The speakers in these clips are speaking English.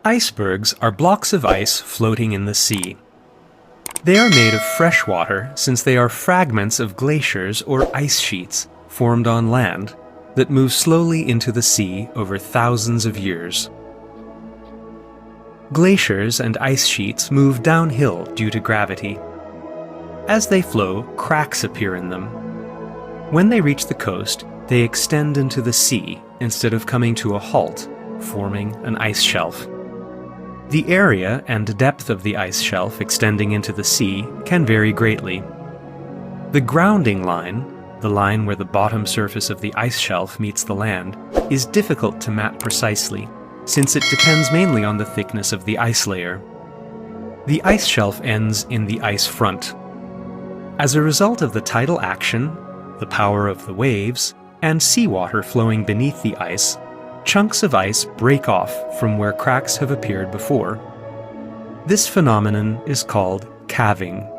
Icebergs are blocks of ice floating in the sea. They are made of fresh water since they are fragments of glaciers or ice sheets formed on land that move slowly into the sea over thousands of years. Glaciers and ice sheets move downhill due to gravity. As they flow, cracks appear in them. When they reach the coast, they extend into the sea instead of coming to a halt, forming an ice shelf. The area and depth of the ice shelf extending into the sea can vary greatly. The grounding line, the line where the bottom surface of the ice shelf meets the land, is difficult to map precisely, since it depends mainly on the thickness of the ice layer. The ice shelf ends in the ice front. As a result of the tidal action, the power of the waves, and seawater flowing beneath the ice, chunks of ice break off from where cracks have appeared before. This phenomenon is called calving.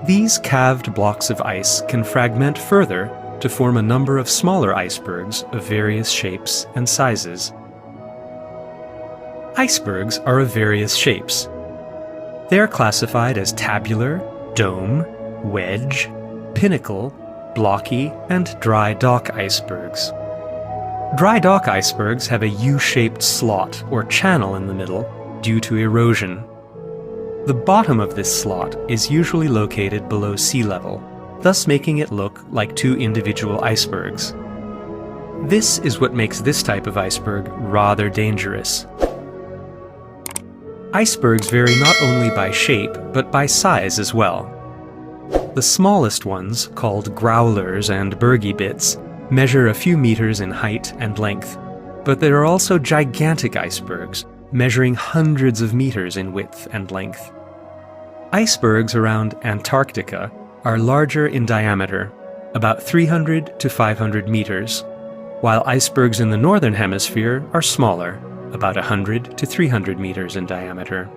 These calved blocks of ice can fragment further to form a number of smaller icebergs of various shapes and sizes. Icebergs are of various shapes. They are classified as tabular, dome, wedge, pinnacle, blocky, and dry dock icebergs. Dry dock icebergs have a U-shaped slot or channel in the middle due to erosion. The bottom of this slot is usually located below sea level, thus making it look like two individual icebergs. This is what makes this type of iceberg rather dangerous. Icebergs vary not only by shape, but by size as well. The smallest ones, called growlers and bergy bits, measure a few meters in height and length, but there are also gigantic icebergs, measuring hundreds of meters in width and length. Icebergs around Antarctica are larger in diameter, about 300 to 500 meters, while icebergs in the northern hemisphere are smaller, about 100 to 300 meters in diameter.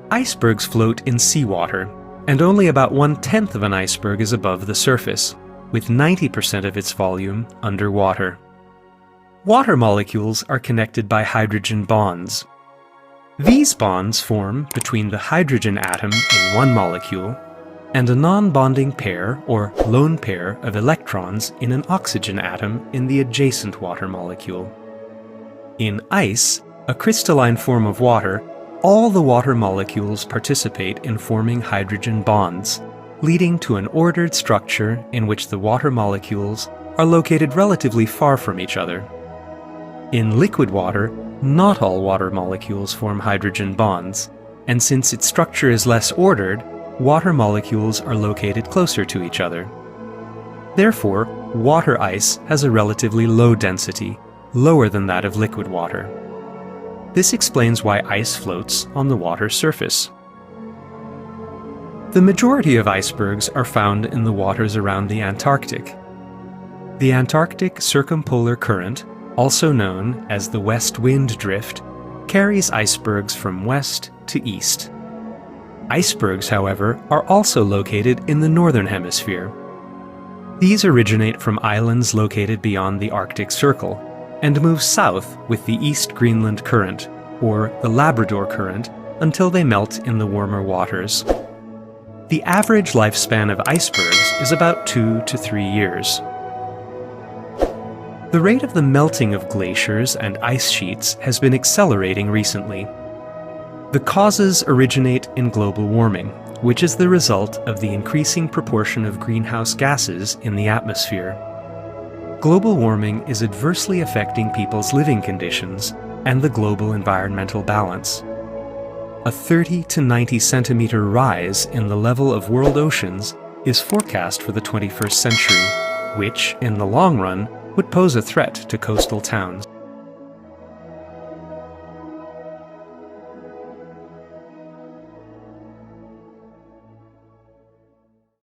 Icebergs float in seawater, and only about 1/10 of an iceberg is above the surface, with 90% of its volume underwater. Water molecules are connected by hydrogen bonds. These bonds form between the hydrogen atom in one molecule and a non-bonding pair or lone pair of electrons in an oxygen atom in the adjacent water molecule. In ice, a crystalline form of water, all the water molecules participate in forming hydrogen bonds, leading to an ordered structure in which the water molecules are located relatively far from each other. In liquid water, not all water molecules form hydrogen bonds, and since its structure is less ordered, water molecules are located closer to each other. Therefore, water ice has a relatively low density, lower than that of liquid water. This explains why ice floats on the water's surface. The majority of icebergs are found in the waters around the Antarctic. The Antarctic Circumpolar Current, also known as the west wind drift, carries icebergs from west to east. Icebergs, however, are also located in the northern hemisphere. These originate from islands located beyond the Arctic Circle and move south with the East Greenland Current, or the Labrador Current, until they melt in the warmer waters. The average lifespan of icebergs is about 2 to 3 years. The rate of the melting of glaciers and ice sheets has been accelerating recently. The causes originate in global warming, which is the result of the increasing proportion of greenhouse gases in the atmosphere. Global warming is adversely affecting people's living conditions and the global environmental balance. A 30 to 90 centimeter rise in the level of world oceans is forecast for the 21st century, which, in the long run, would pose a threat to coastal towns.